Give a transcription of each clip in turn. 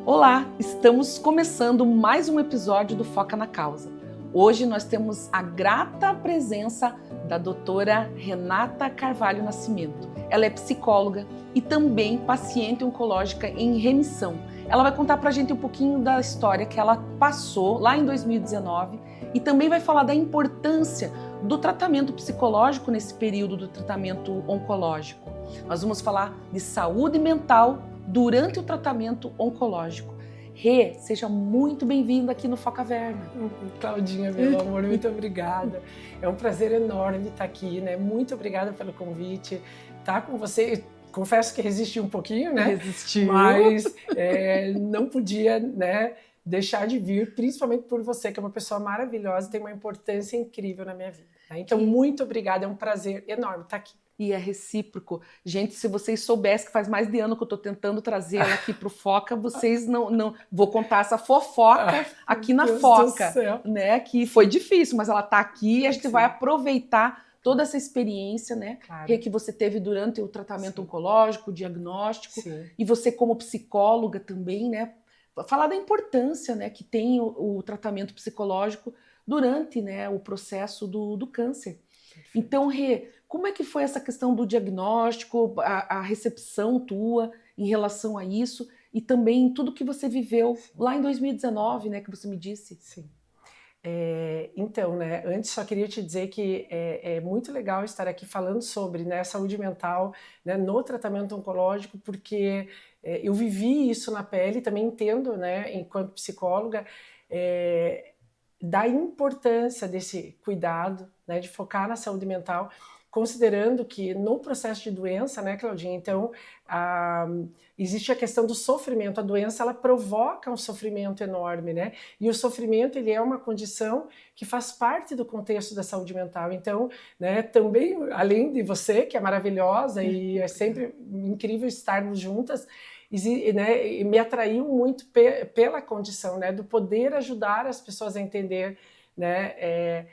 Olá, estamos começando mais um episódio do Foca na Causa. Hoje nós temos a grata presença da doutora Renata Carvalho Nascimento. Ela é psicóloga e também paciente oncológica em remissão. Ela vai contar pra gente um pouquinho da história que ela passou lá em 2019 e também vai falar da importância do tratamento psicológico nesse período do tratamento oncológico. Nós vamos falar de saúde mental durante o tratamento oncológico. Rê, seja muito bem-vinda aqui no Foca Verna. Claudinha, meu amor, muito obrigada. É um prazer enorme estar aqui, né? Muito obrigada pelo convite. Estar com você, confesso que resisti um pouquinho, né? Resistiu. Mas não podia, né, deixar de vir, principalmente por você, que é uma pessoa maravilhosa e tem uma importância incrível na minha vida. Né? Então, muito obrigada, é um prazer enorme estar aqui. E é recíproco. Gente, se vocês soubessem que faz mais de ano que eu estou tentando trazer ela aqui para o Foca, vocês não... Vou contar essa fofoca aqui na Deus Foca, do céu. né? Que foi difícil, mas ela está aqui e a gente Sim. vai aproveitar toda essa experiência, né? Claro. Que você teve durante o tratamento Sim. oncológico, o diagnóstico, Sim. e você como psicóloga também, né? Falar da importância, né, que tem o tratamento psicológico durante, né, o processo do câncer. Então, Rê, como é que foi essa questão do diagnóstico, a recepção tua em relação a isso e também tudo que você viveu lá em 2019, né, que você me disse? Sim. Então, né, antes só queria te dizer que é muito legal estar aqui falando sobre, né, saúde mental, né, no tratamento oncológico, porque eu vivi isso na pele, também entendo, né, enquanto psicóloga, da importância desse cuidado, né, de focar na saúde mental, considerando que no processo de doença, né, Claudinha, então existe a questão do sofrimento. A doença, ela provoca um sofrimento enorme, né? E o sofrimento, ele é uma condição que faz parte do contexto da saúde mental. Então, né, também, além de você, que é maravilhosa e é sempre incrível estarmos juntas, né, me atraiu muito pela condição, né, do poder ajudar as pessoas a entender, né,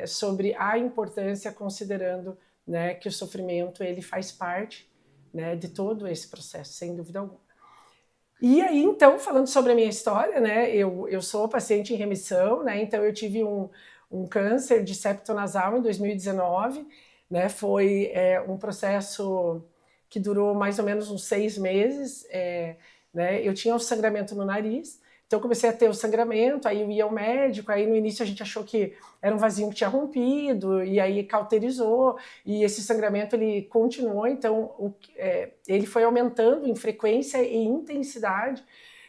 sobre a importância, considerando, né, que o sofrimento ele faz parte, né, de todo esse processo, sem dúvida alguma. E aí, então, falando sobre a minha história, né, eu sou paciente em remissão, né, então eu tive um câncer de septo nasal em 2019, né, foi um processo que durou mais ou menos uns 6 meses, né, eu tinha um sangramento no nariz, então eu comecei a ter o sangramento, aí eu ia ao médico, aí no início a gente achou que era um vasinho que tinha rompido, e aí cauterizou, e esse sangramento ele continuou, então ele foi aumentando em frequência e intensidade,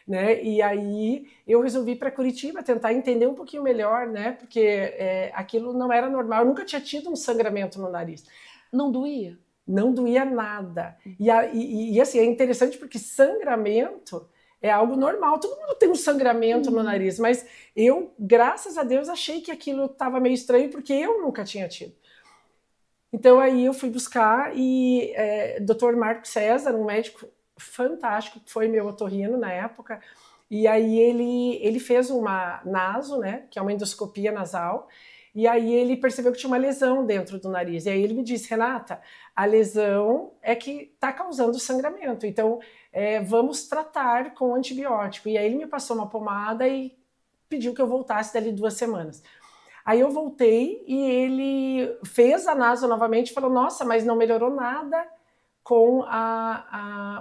né? E aí eu resolvi ir para Curitiba tentar entender um pouquinho melhor, né? Porque aquilo não era normal, eu nunca tinha tido um sangramento no nariz. Não doía? Não doía nada. E assim, é interessante porque sangramento é algo normal, todo mundo tem um sangramento no nariz, mas eu, graças a Deus, achei que aquilo estava meio estranho porque eu nunca tinha tido. Então aí eu fui buscar e Dr. Marco César, um médico fantástico, que foi meu otorrino na época, e aí ele fez uma naso, né, que é uma endoscopia nasal, e aí ele percebeu que tinha uma lesão dentro do nariz. E aí ele me disse, Renata, a lesão é que está causando sangramento, então vamos tratar com antibiótico. E aí ele me passou uma pomada e pediu que eu voltasse dali 2 semanas. Aí eu voltei e ele fez a naso novamente e falou, nossa, mas não melhorou nada com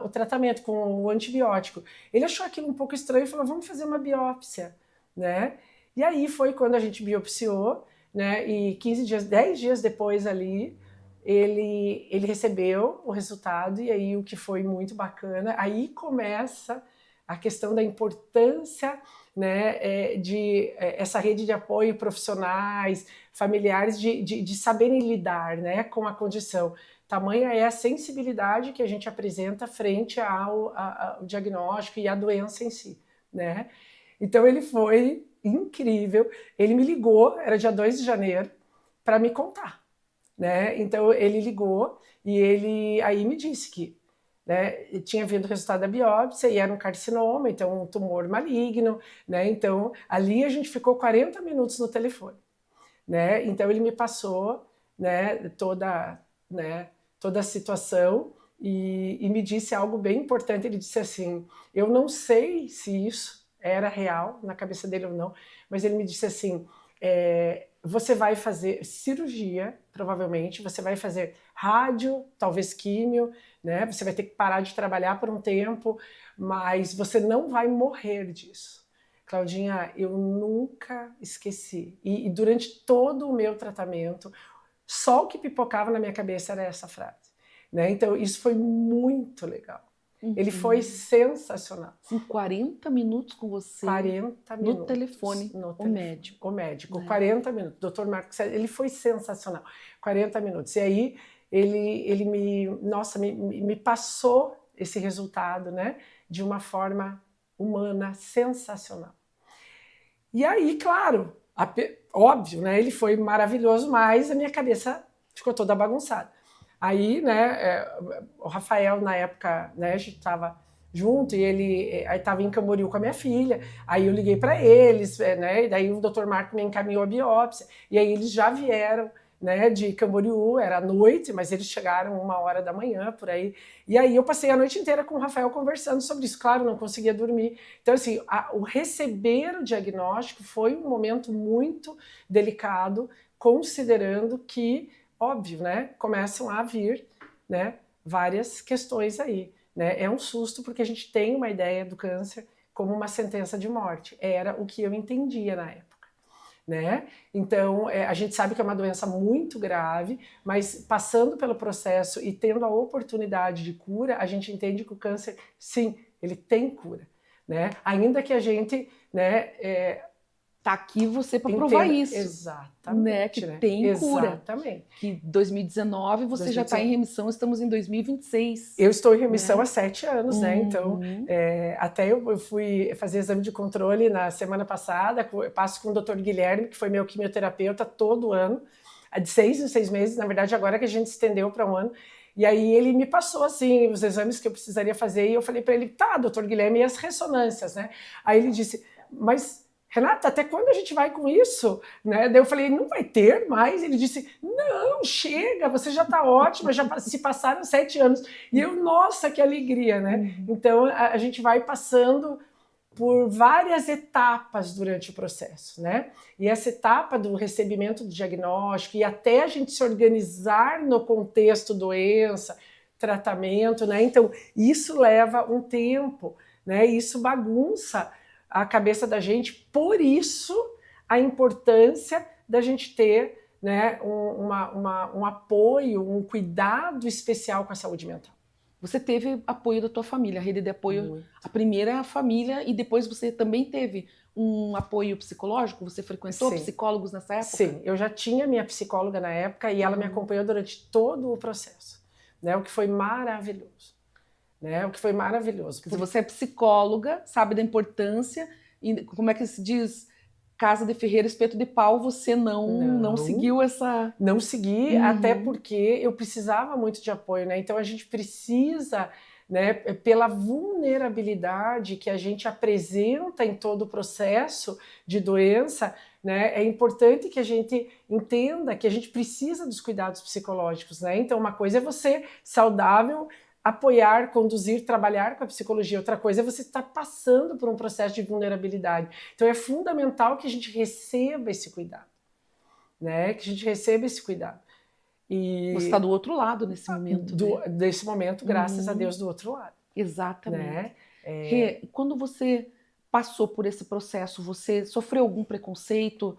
o tratamento, com o antibiótico. Ele achou aquilo um pouco estranho e falou, vamos fazer uma biópsia, né? E aí foi quando a gente biopsiou, né? E 10 dias depois ali, ele recebeu o resultado, e aí o que foi muito bacana, aí começa a questão da importância, né, de essa rede de apoio profissionais, familiares, de saberem lidar, né, com a condição. Tamanha é a sensibilidade que a gente apresenta frente ao diagnóstico e à doença em si, né? Então ele foi incrível, ele me ligou, era dia 2 de janeiro, para me contar, né? Então ele ligou e ele aí me disse que, né, tinha vindo o resultado da biópsia e era um carcinoma, então um tumor maligno, né? Então ali a gente ficou 40 minutos no telefone, né? Então ele me passou, né, toda a situação e me disse algo bem importante. Ele disse assim, eu não sei se isso era real na cabeça dele ou não, mas ele me disse assim, você vai fazer cirurgia, provavelmente, você vai fazer rádio, talvez químio, né? Você vai ter que parar de trabalhar por um tempo, mas você não vai morrer disso. Claudinha, eu nunca esqueci. E durante todo o meu tratamento, só o que pipocava na minha cabeça era essa frase, né? Então, isso foi muito legal. Ele foi sensacional. Sim, 40 minutos com você. 40 minutos. No telefone, o médico. O médico, 40 minutos. Dr. Marcos, ele foi sensacional. 40 minutos. E aí, ele me passou esse resultado, né? De uma forma humana, sensacional. E aí, claro, óbvio, né? Ele foi maravilhoso, mas a minha cabeça ficou toda bagunçada. Aí, né, o Rafael, na época, né, a gente estava junto e ele estava em Camboriú com a minha filha. Aí eu liguei para eles, né, e daí o Dr. Marco me encaminhou a biópsia. E aí eles já vieram, né, de Camboriú, era noite, mas eles chegaram 1h da manhã, por aí. E aí eu passei a noite inteira com o Rafael conversando sobre isso. Claro, não conseguia dormir. Então, assim, o receber o diagnóstico foi um momento muito delicado, considerando que, óbvio, né, começam a vir, né, várias questões aí, né? É um susto porque a gente tem uma ideia do câncer como uma sentença de morte. Era o que eu entendia na época, né? Então, a gente sabe que é uma doença muito grave, mas passando pelo processo e tendo a oportunidade de cura, a gente entende que o câncer, sim, ele tem cura, né? Ainda que a gente, né, tá aqui você para provar isso. Exatamente. Né? Que tem cura. Exatamente. Que 2019 você já está em remissão, estamos em 2026. Eu estou em remissão há 7 anos, né? Então, até eu fui fazer exame de controle na semana passada, eu passo com o Dr. Guilherme, que foi meu quimioterapeuta todo ano, de 6 em 6 meses, na verdade agora que a gente estendeu para 1 ano. E aí ele me passou, assim, os exames que eu precisaria fazer, e eu falei para ele, tá, Dr. Guilherme, e as ressonâncias, né? Aí ele disse, mas Renata, até quando a gente vai com isso? Né? Daí eu falei, não vai ter mais? Ele disse, não, chega, você já está ótima, já se passaram 7 anos. E eu, nossa, que alegria, né? Então, a gente vai passando por várias etapas durante o processo, né? E essa etapa do recebimento do diagnóstico e até a gente se organizar no contexto doença, tratamento, né? Então, isso leva um tempo, né? Isso bagunça a cabeça da gente, por isso a importância da gente ter, né, um apoio, um cuidado especial com a saúde mental. Você teve apoio da tua família, a rede de apoio, a primeira família, e depois você também teve um apoio psicológico? Você frequentou psicólogos nessa época? Sim, eu já tinha minha psicóloga na época e ela me acompanhou durante todo o processo, né, o que foi maravilhoso. Né? O que foi maravilhoso. Porque você é psicóloga, sabe da importância, e como é que se diz? Casa de ferreiro, espeto de pau, você não seguiu essa... Não segui, até porque eu precisava muito de apoio, né? Então a gente precisa, né, pela vulnerabilidade que a gente apresenta em todo o processo de doença, né, é importante que a gente entenda que a gente precisa dos cuidados psicológicos, né? Então uma coisa é você saudável, apoiar, conduzir, trabalhar com a psicologia. Outra coisa é você estar passando por um processo de vulnerabilidade. Então é fundamental que a gente receba esse cuidado, né? Que a gente receba esse cuidado. E você está do outro lado nesse momento, né? Desse momento, graças a Deus, do outro lado. Exatamente. Né? Rê, quando você passou por esse processo, você sofreu algum preconceito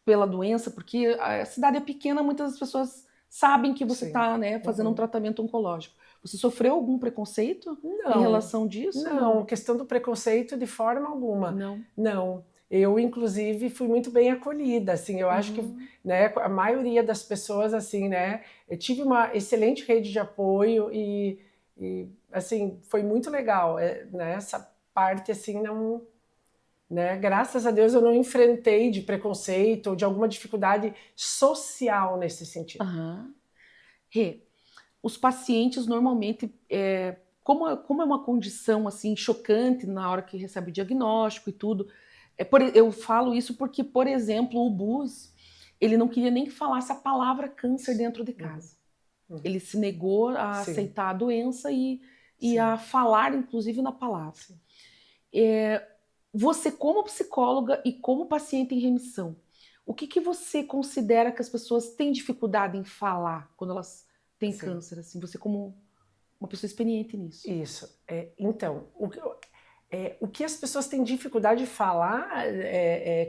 pela doença? Porque a cidade é pequena, muitas das pessoas sabem que você está, né, fazendo um tratamento oncológico. Você sofreu algum preconceito em relação disso? Não, questão do preconceito de forma alguma. Não. Eu, inclusive, fui muito bem acolhida, assim, eu acho que, né, a maioria das pessoas, assim, né, eu tive uma excelente rede de apoio e assim, foi muito legal, né, essa parte, assim, não, né, graças a Deus eu não enfrentei de preconceito ou de alguma dificuldade social nesse sentido. Rê, os pacientes normalmente, como é uma condição assim chocante na hora que recebe o diagnóstico e tudo, eu falo isso porque, por exemplo, o Bus, ele não queria nem que falasse a palavra câncer dentro de casa. Ele se negou a Sim. aceitar a doença e Sim. a falar, inclusive, na palavra. Você, como psicóloga e como paciente em remissão, o que você considera que as pessoas têm dificuldade em falar quando elas têm Sim. câncer? Assim, você como uma pessoa experiente nisso. Isso. Então, o que as pessoas têm dificuldade de falar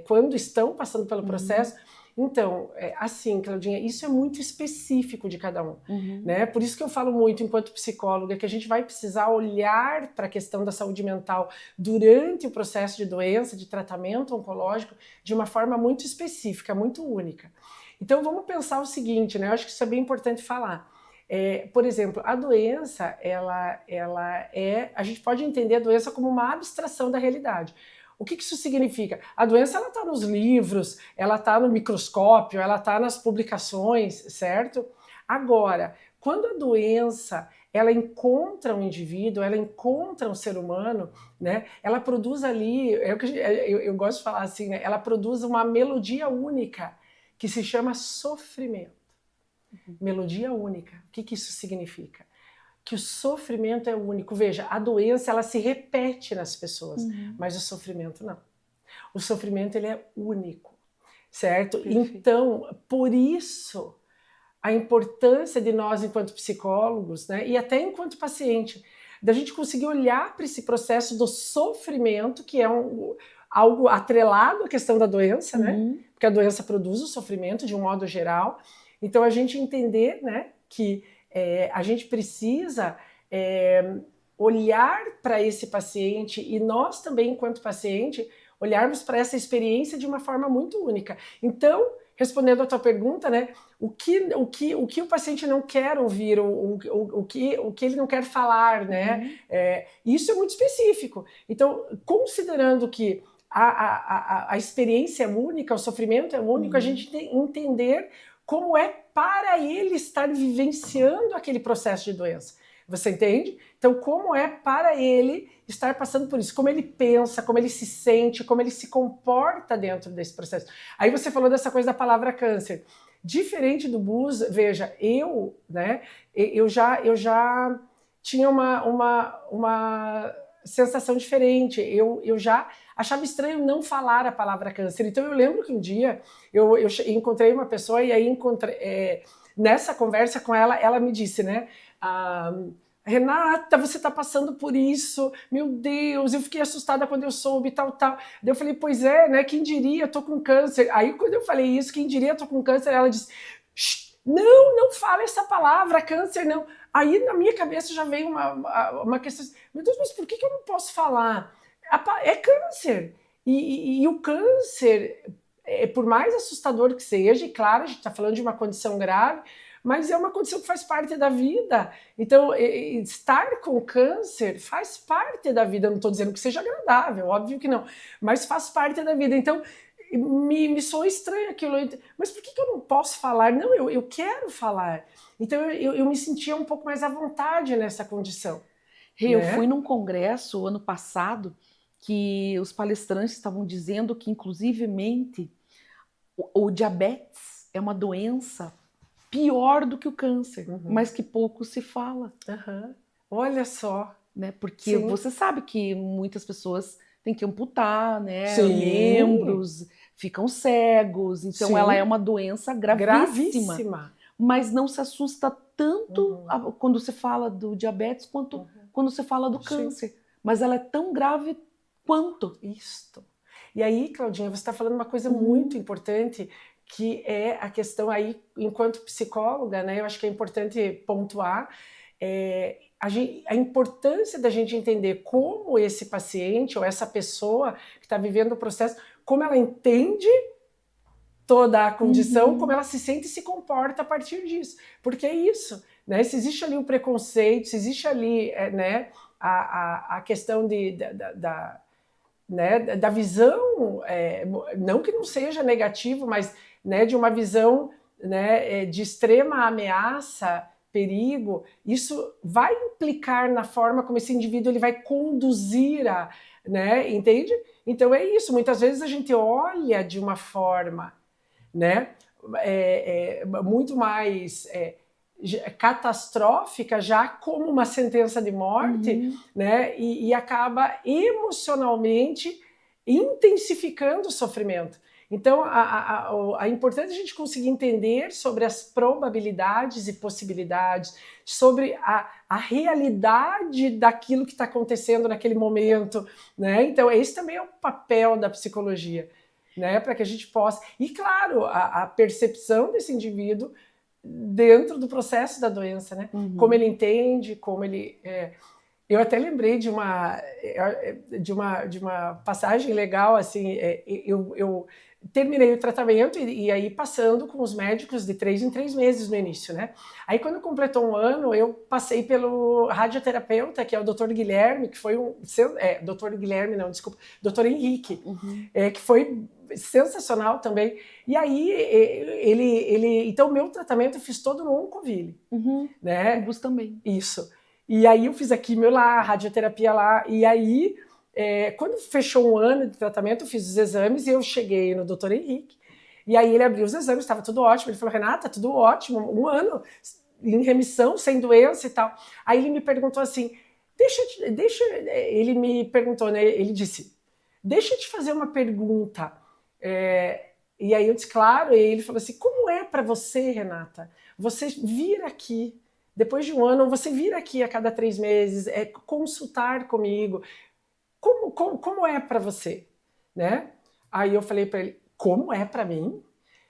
quando estão passando pelo processo. Então, assim, Claudinha, isso é muito específico de cada um. Né? Por isso que eu falo muito, enquanto psicóloga, que a gente vai precisar olhar para a questão da saúde mental durante o processo de doença, de tratamento oncológico, de uma forma muito específica, muito única. Então, vamos pensar o seguinte, né? Eu acho que isso é bem importante falar. Por exemplo, a doença, a gente pode entender a doença como uma abstração da realidade. O que isso significa? A doença está nos livros, ela está no microscópio, ela está nas publicações, certo? Agora, quando a doença ela encontra um indivíduo, ela encontra um ser humano, né? Ela produz ali, eu gosto de falar assim, né? Ela produz uma melodia única que se chama sofrimento. Melodia única. O que isso significa? Que o sofrimento é único. Veja, a doença ela se repete nas pessoas, mas o sofrimento não. O sofrimento ele é único, certo? Perfeito. Então, por isso, a importância de nós, enquanto psicólogos, né, e até enquanto paciente, da gente conseguir olhar para esse processo do sofrimento, que é algo atrelado à questão da doença, né? Porque a doença produz o sofrimento de um modo geral. Então, a gente entender, né, que a gente precisa olhar para esse paciente e nós também, enquanto paciente, olharmos para essa experiência de uma forma muito única. Então, respondendo a tua pergunta, né, o que o paciente não quer ouvir, o que ele não quer falar, né, isso é muito específico. Então, considerando que a experiência é única, o sofrimento é único, a gente tem que entender como é para ele estar vivenciando aquele processo de doença. Você entende? Então, como é para ele estar passando por isso? Como ele pensa, como ele se sente, como ele se comporta dentro desse processo. Aí você falou dessa coisa da palavra câncer. Diferente do Bus, veja, eu já tinha uma sensação diferente. Eu já achava estranho não falar a palavra câncer. Então eu lembro que um dia eu encontrei uma pessoa e aí nessa conversa com ela, ela me disse, né? Renata, você está passando por isso, meu Deus, eu fiquei assustada quando eu soube, tal. Daí eu falei, pois é, né? Quem diria, eu tô com câncer. Aí quando eu falei isso, quem diria, eu tô com câncer, ela disse, não fala essa palavra, câncer não. Aí na minha cabeça já veio uma questão, meu Deus, mas por que eu não posso falar? É câncer. E o câncer, por mais assustador que seja, e claro, a gente está falando de uma condição grave, mas é uma condição que faz parte da vida. Então, estar com câncer faz parte da vida. Eu não estou dizendo que seja agradável, óbvio que não, mas faz parte da vida. Então, me soa estranho aquilo. Mas por que eu não posso falar? Não, eu quero falar. Então, eu me sentia um pouco mais à vontade nessa condição. Eu fui num congresso ano passado que os palestrantes estavam dizendo que, inclusivemente, o diabetes é uma doença pior do que o câncer, mas que pouco se fala. Olha só. Né? Porque você sabe que muitas pessoas têm que amputar, né? Membros, ficam cegos. Então, ela é uma doença gravíssima. Mas não se assusta tanto quando se fala do diabetes quanto quando se fala do câncer. Mas ela é tão grave quanto. Isto. E aí, Claudinha, você está falando uma coisa muito importante, que é a questão aí, enquanto psicóloga, né? Eu acho que é importante pontuar a importância da gente entender como esse paciente ou essa pessoa que está vivendo o processo, como ela entende toda a condição, como ela se sente e se comporta a partir disso. Porque é isso, né? Se existe ali um preconceito, se existe ali a questão da visão, não que não seja negativo, mas, né, de uma visão, né, de extrema ameaça, perigo, isso vai implicar na forma como esse indivíduo ele vai conduzir né, entende? Então é isso, muitas vezes a gente olha de uma forma, né, muito mais catastrófica já como uma sentença de morte, né? E acaba emocionalmente intensificando o sofrimento. Então, é importante a gente conseguir entender sobre as probabilidades e possibilidades, sobre a realidade daquilo que está acontecendo naquele momento, né? Então, esse também é o papel da psicologia, né? Para que a gente possa... E, claro, a percepção desse indivíduo dentro do processo da doença, né? Como ele entende, como ele... Eu até lembrei de uma passagem legal, assim, eu terminei o tratamento e aí passando com os médicos de 3 em 3 meses no início, né? Aí quando completou um ano, eu passei pelo radioterapeuta, que é o Dr. Guilherme, que foi Dr. Guilherme, não, desculpa, Dr. Henrique, que foi sensacional também. E aí então o meu tratamento eu fiz todo no Oncoville, né? O Bus também. Isso. E aí eu fiz a quimio lá, a radioterapia lá, e aí quando fechou um ano de tratamento, eu fiz os exames e eu cheguei no Dr. Henrique, e aí ele abriu os exames, estava tudo ótimo, ele falou, Renata, tudo ótimo, um ano em remissão, sem doença e tal. Aí ele me perguntou assim, ele me perguntou, né, ele disse, deixa eu te fazer uma pergunta. E aí eu disse, claro, e ele falou assim, como é para você, Renata, você vir aqui, depois de um ano, você vir aqui a cada 3 meses, consultar comigo, como é para você, né? Aí eu falei para ele, como é para mim?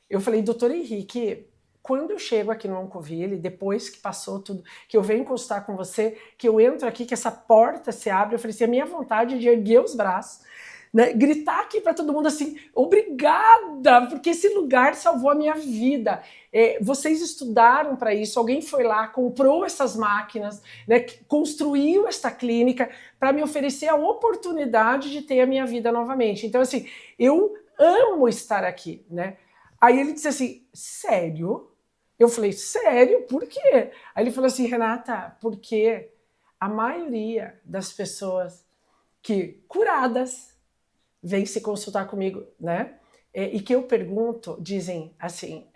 Eu falei, doutor Henrique, quando eu chego aqui no Oncoville, depois que passou tudo, que eu venho consultar com você, que eu entro aqui, que essa porta se abre, eu falei assim, a minha vontade é de erguer os braços, né, gritar aqui para todo mundo assim, obrigada, porque esse lugar salvou a minha vida. Vocês estudaram para isso, alguém foi lá, comprou essas máquinas, né, construiu esta clínica para me oferecer a oportunidade de ter a minha vida novamente. Então, assim, eu amo estar aqui, né? Aí ele disse assim, sério? Eu falei, sério? Por quê? Aí ele falou assim, Renata, porque a maioria das pessoas que curadas vem se consultar comigo, né? E que eu pergunto, dizem assim,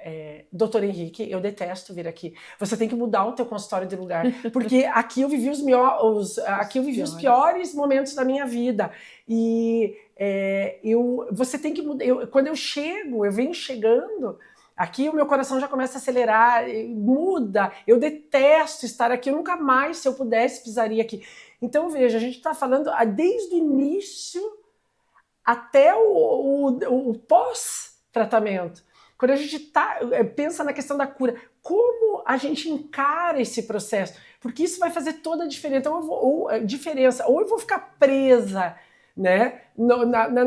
doutor Henrique, eu detesto vir aqui. Você tem que mudar o teu consultório de lugar, porque aqui eu vivi os piores momentos da minha vida. E você tem que mudar. Quando eu venho chegando, aqui o meu coração já começa a acelerar, muda. Eu detesto estar aqui. Eu nunca mais, se eu pudesse, pisaria aqui. Então veja, a gente está falando desde o início até o pós-tratamento. Quando a gente pensa na questão da cura, como a gente encara esse processo? Porque isso vai fazer toda a diferença. Ou eu vou ficar presa, né,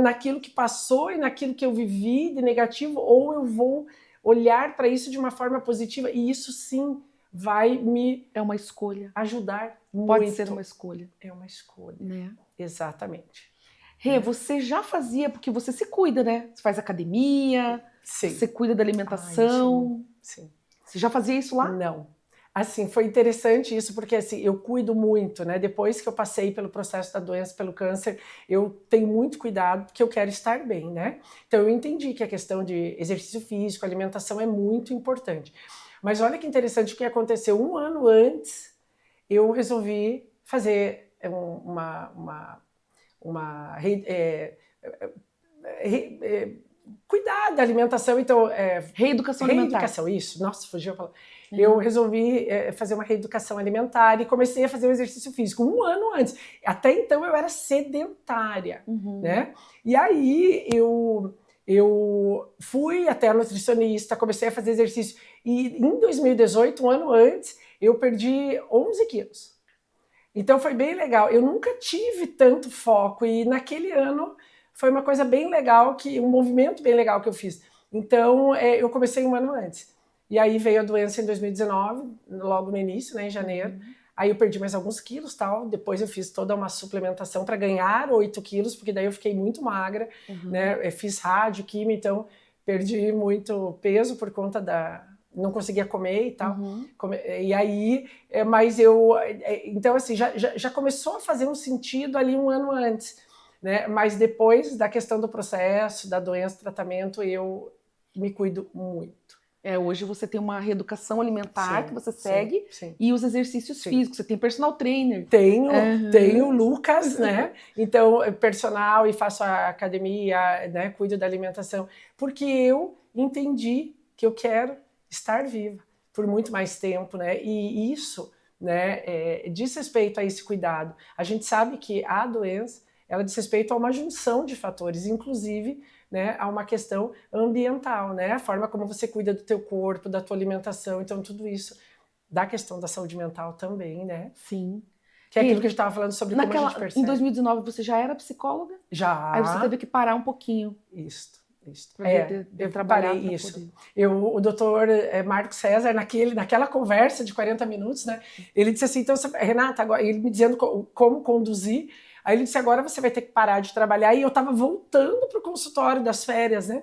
naquilo que passou e naquilo que eu vivi de negativo, ou eu vou olhar para isso de uma forma positiva, e isso sim vai me uma escolha. Ajudar muito. Pode ser uma escolha. É uma escolha. Né? Exatamente. Rê, você já fazia, porque você se cuida, né? Você faz academia, sim. Você cuida da alimentação. Sim. Você já fazia isso lá? Não. Assim, foi interessante isso, porque assim, eu cuido muito, né? Depois que eu passei pelo processo da doença, pelo câncer, eu tenho muito cuidado, porque eu quero estar bem, né? Então eu entendi que a questão de exercício físico, alimentação é muito importante. Mas olha que interessante o que aconteceu. Um ano antes, eu resolvi fazer cuidar da alimentação, então reeducação alimentar. Isso, nossa, fugiu a palavra. Eu resolvi fazer uma reeducação alimentar e comecei a fazer o exercício físico um ano antes. Até então eu era sedentária, né? E aí eu fui até a nutricionista, comecei a fazer exercício e em 2018, um ano antes, eu perdi 11 quilos. Então foi bem legal. Eu nunca tive tanto foco e naquele ano foi uma coisa bem legal, um movimento bem legal que eu fiz. Então eu comecei um ano antes. E aí veio a doença em 2019, logo no início, né, em janeiro. Aí eu perdi mais alguns quilos, tal. Depois eu fiz toda uma suplementação para ganhar 8 quilos, porque daí eu fiquei muito magra, né? Eu fiz rádio, quimio, então perdi muito peso por conta não conseguia comer e tal. E aí, mas então assim, já começou a fazer um sentido ali um ano antes, né? Mas depois da questão do processo, da doença, tratamento, eu me cuido muito. Hoje você tem uma reeducação alimentar que você segue sim. e os exercícios físicos. Você tem personal trainer. Tenho o Lucas, né? Então, personal e faço a academia, né? Cuido da alimentação. Porque eu entendi que eu quero estar viva por muito mais tempo, né? E isso, né, diz respeito a esse cuidado. A gente sabe que a doença, ela diz respeito a uma junção de fatores, inclusive, né, a uma questão ambiental, né? A forma como você cuida do teu corpo, da tua alimentação, então tudo isso da questão da saúde mental também, né? Sim. Que é aquilo que a gente estava falando sobre como a gente percebe. Em 2019 você já era psicóloga? Já. Aí você teve que parar um pouquinho. Isso. Eu trabalhei isso. O doutor Marco César, naquela conversa de 40 minutos, né? Ele disse assim, então, Renata, agora, ele me dizendo como conduzir, aí ele disse, agora você vai ter que parar de trabalhar, e eu estava voltando para o consultório das férias, né?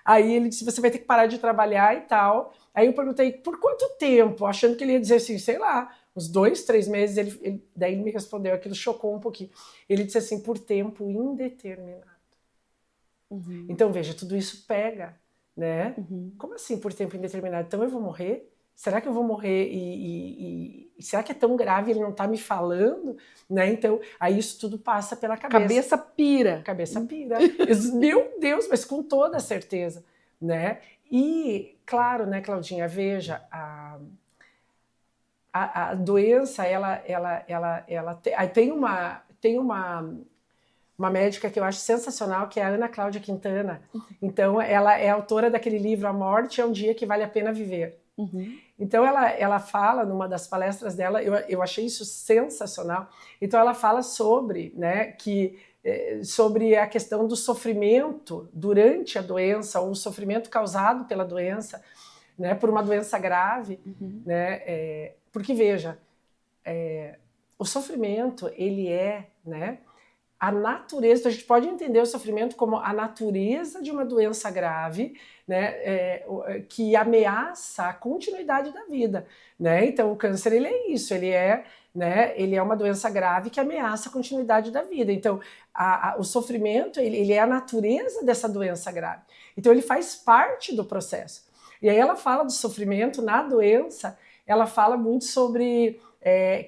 Aí ele disse, você vai ter que parar de trabalhar e tal. Aí eu perguntei, por quanto tempo? Achando que ele ia dizer assim, sei lá, uns 2, 3 meses. Daí ele me respondeu, aquilo chocou um pouquinho. Ele disse assim, por tempo indeterminado. Uhum. Então, veja, tudo isso pega, né? Como assim por tempo indeterminado? Então eu vou morrer? Será que eu vou morrer e será que é tão grave ele não está me falando? Né? Então, aí isso tudo passa pela cabeça. Cabeça pira. Cabeça pira. Meu Deus, mas com toda certeza, né? E, claro, né, Claudinha, veja, a doença, ela tem uma médica que eu acho sensacional, que é a Ana Cláudia Quintana. Então, ela é autora daquele livro A Morte é um Dia que Vale a Pena Viver. Então, ela fala, numa das palestras dela, eu achei isso sensacional. Então, ela fala sobre, né, sobre a questão do sofrimento durante a doença, ou o sofrimento causado pela doença, né, por uma doença grave. Né, porque, veja, o sofrimento, ele né, a natureza, então a gente pode entender o sofrimento como a natureza de uma doença grave, né, que ameaça a continuidade da vida, né? Então o câncer, ele é isso, ele é uma doença grave que ameaça a continuidade da vida. Então o sofrimento, ele é a natureza dessa doença grave. Então ele faz parte do processo. E aí ela fala do sofrimento na doença, ela fala muito sobre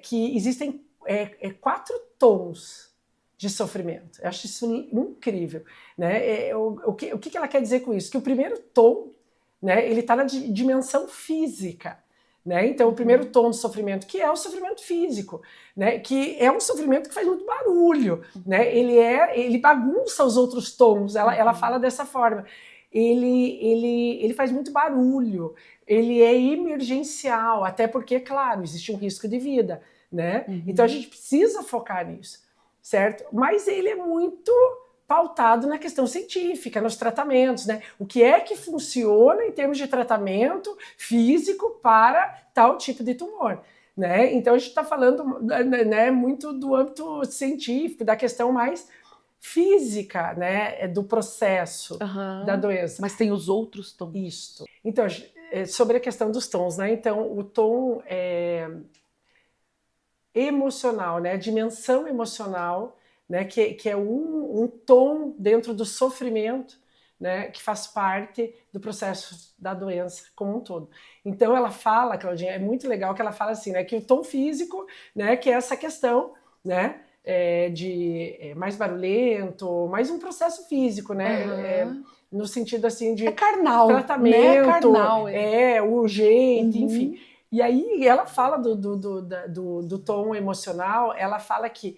que existem 4 tons de sofrimento. Eu acho isso incrível, né? O que ela quer dizer com isso? Que o primeiro tom, né, ele está na dimensão física, né? Então, o primeiro tom do sofrimento, que é o sofrimento físico, né, que é um sofrimento que faz muito barulho, né? Ele bagunça os outros tons. Ela fala dessa forma. Ele faz muito barulho. Ele é emergencial, até porque, claro, existe um risco de vida, né? Então a gente precisa focar nisso. Certo? Mas ele é muito pautado na questão científica, nos tratamentos, né? O que é que funciona em termos de tratamento físico para tal tipo de tumor, né? Então a gente está falando, né, muito do âmbito científico, da questão mais física, né, do processo da doença. Mas tem os outros tons. Isso. Então, sobre a questão dos tons, né? Então, o tom emocional, né? A dimensão emocional, né? Que é um tom dentro do sofrimento, né? Que faz parte do processo da doença como um todo. Então ela fala, Claudinha, é muito legal que ela fala assim, né? Que o tom físico, né? Que é essa questão, né? De mais barulhento, mais um processo físico, né? No sentido assim de carnal, tratamento, né? Carnal, urgente, enfim. E aí ela fala do tom emocional, ela fala que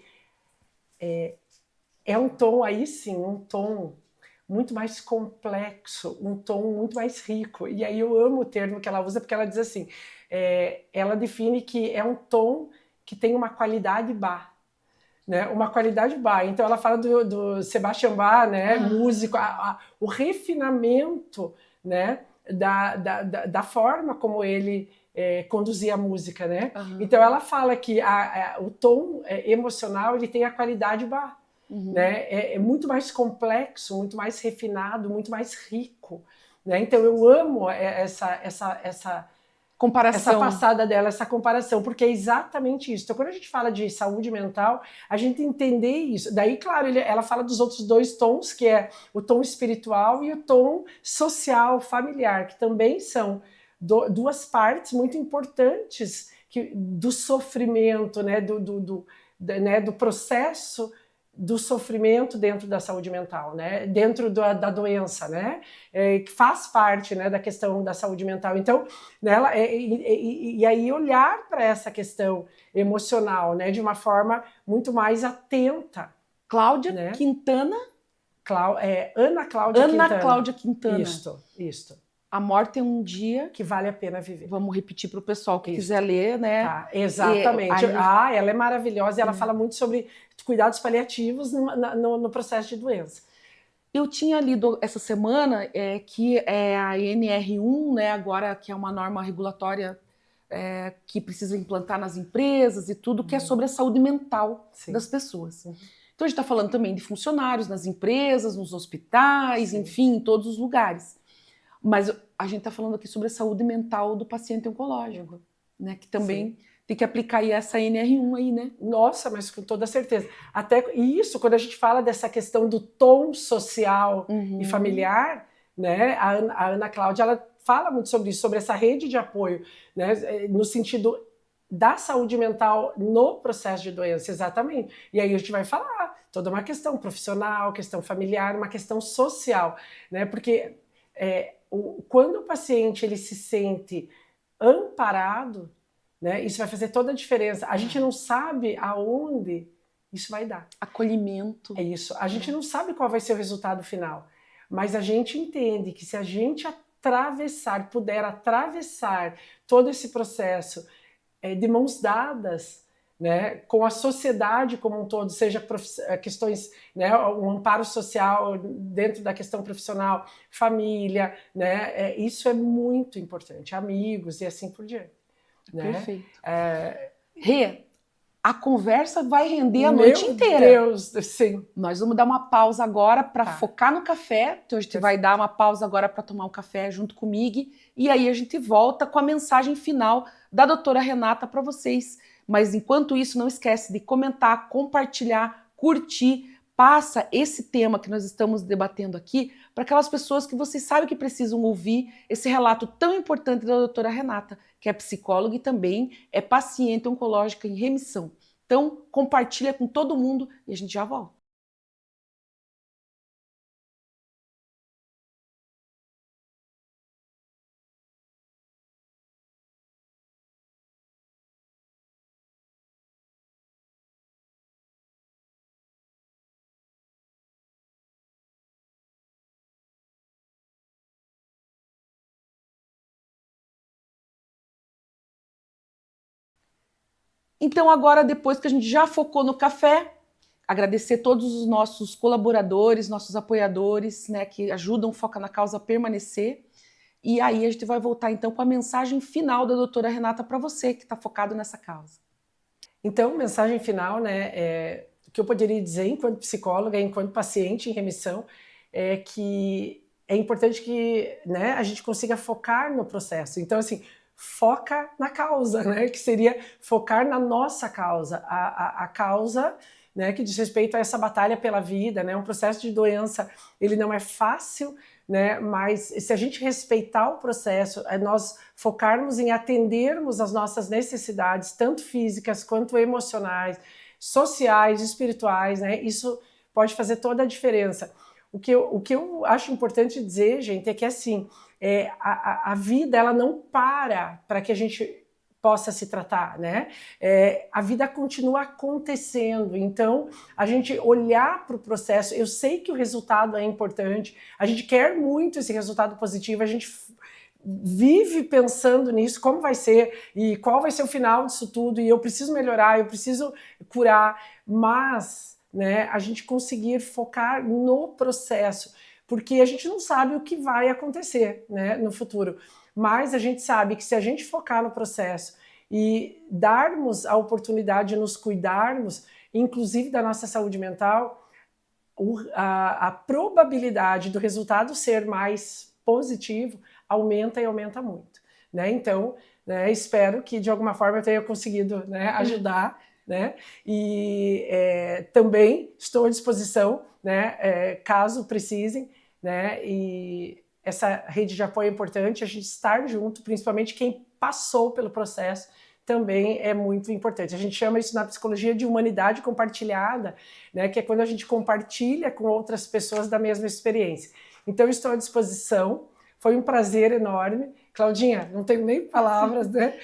é um tom, aí sim, um tom muito mais complexo, um tom muito mais rico. E aí eu amo o termo que ela usa, porque ela diz assim, ela define que é um tom que tem uma qualidade Bach, né? Uma qualidade Bach. Então ela fala do Sebastian Bach, né? Músico, o refinamento, né? Da forma como ele conduzir a música, né? Então ela fala que o tom emocional, ele tem a qualidade Bach, né? É muito mais complexo, muito mais refinado, muito mais rico, né? Então eu amo essa comparação, essa passada dela, essa comparação, porque é exatamente isso. Então, quando a gente fala de saúde mental, a gente entender isso. Daí, claro, ela fala dos outros 2 tons, que é o tom espiritual e o tom social, familiar, que também são duas partes muito importantes do sofrimento, né, do processo do sofrimento dentro da saúde mental, né, dentro da doença, né, que faz parte, né, da questão da saúde mental. Então, né, e aí olhar para essa questão emocional, né, de uma forma muito mais atenta. Cláudia, né? Quintana. Ana Cláudia Ana Quintana. Cláudia Quintana. Isto. A morte é um dia que vale a pena viver. Vamos repetir para o pessoal que quiser ler, né? Tá, exatamente. Ela é maravilhosa e ela fala muito sobre cuidados paliativos no processo de doença. Eu tinha lido essa semana que a NR1, né, agora que é uma norma regulatória que precisa implantar nas empresas e tudo, que é sobre a saúde mental das pessoas. Então a gente está falando também de funcionários nas empresas, nos hospitais, enfim, em todos os lugares. Mas a gente está falando aqui sobre a saúde mental do paciente oncológico, né? Que também tem que aplicar aí essa NR1 aí, né? Nossa, mas com toda certeza. Até isso, quando a gente fala dessa questão do tom social e familiar, né? A Ana Cláudia, ela fala muito sobre isso, sobre essa rede de apoio, né? No sentido da saúde mental no processo de doença, exatamente. E aí a gente vai falar toda uma questão profissional, questão familiar, uma questão social, né? Porque quando o paciente ele se sente amparado, né, isso vai fazer toda a diferença. A gente não sabe aonde isso vai dar. Acolhimento. É isso. A gente não sabe qual vai ser o resultado final, mas a gente entende que se a gente puder atravessar todo esse processo de mãos dadas, né, com a sociedade como um todo, seja questões, né, um amparo social dentro da questão profissional, família, né, isso é muito importante, amigos e assim por diante. Né? Perfeito. Rê, a conversa vai render a noite inteira. Meu Deus, sim. Nós vamos dar uma pausa agora para focar no café. Então a gente vai dar uma pausa agora para tomar um café junto comigo e aí a gente volta com a mensagem final da doutora Renata para vocês. Mas enquanto isso, não esquece de comentar, compartilhar, curtir, passa esse tema que nós estamos debatendo aqui para aquelas pessoas que vocês sabem que precisam ouvir esse relato tão importante da doutora Renata, que é psicóloga e também é paciente oncológica em remissão. Então, compartilha com todo mundo e a gente já volta. Então agora, depois que a gente já focou no café, agradecer todos os nossos colaboradores, nossos apoiadores, né, que ajudam o Foca na Causa a permanecer. E aí a gente vai voltar então com a mensagem final da doutora Renata para você que está focado nessa causa. Então, mensagem final, né, o que eu poderia dizer enquanto psicóloga, enquanto paciente em remissão, é que é importante que, né, a gente consiga focar no processo. Então, assim, foca na causa, né, que seria focar na nossa causa, a causa, né, que diz respeito a essa batalha pela vida, né, um processo de doença, ele não é fácil, né, mas se a gente respeitar o processo, nós focarmos em atendermos as nossas necessidades, tanto físicas quanto emocionais, sociais, espirituais, né, isso pode fazer toda a diferença. O que eu acho importante dizer, gente, é que assim, a vida ela não para que a gente possa se tratar, né? A vida continua acontecendo, então a gente olhar para o processo, eu sei que o resultado é importante, a gente quer muito esse resultado positivo, a gente vive pensando nisso, como vai ser e qual vai ser o final disso tudo, e eu preciso melhorar, eu preciso curar, mas, né, a gente conseguir focar no processo, porque a gente não sabe o que vai acontecer, né, no futuro. Mas a gente sabe que se a gente focar no processo e darmos a oportunidade de nos cuidarmos, inclusive da nossa saúde mental, a probabilidade do resultado ser mais positivo aumenta e aumenta muito. Né? Então, né, espero que de alguma forma eu tenha conseguido, né, ajudar. Né? E também estou à disposição, né, caso precisem, né, e essa rede de apoio é importante, a gente estar junto, principalmente quem passou pelo processo, também é muito importante. A gente chama isso na psicologia de humanidade compartilhada, né, que é quando a gente compartilha com outras pessoas da mesma experiência. Então, estou à disposição, foi um prazer enorme. Claudinha, não tenho nem palavras, né?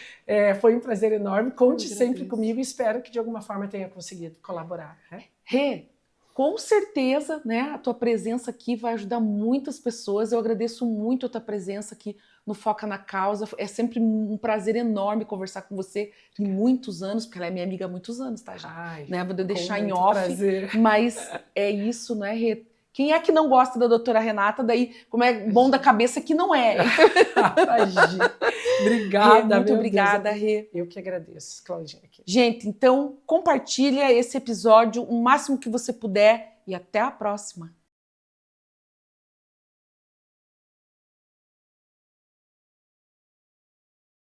Foi um prazer enorme, conte sempre comigo e espero que de alguma forma tenha conseguido colaborar. Né? Rê, com certeza, né, a tua presença aqui vai ajudar muitas pessoas. Eu agradeço muito a tua presença aqui no Foca na Causa. É sempre um prazer enorme conversar com você. Tem muitos anos, porque ela é minha amiga há muitos anos, tá, gente? Ai, né? Vou deixar em off, prazer. Mas é isso, né, Rê? Quem é que não gosta da doutora Renata? Daí, como é bom da cabeça que não é. Obrigada, Rê, muito obrigada, Deus. Rê. Eu que agradeço, Claudinha. Aqui. Gente, então compartilha esse episódio o máximo que você puder e até a próxima.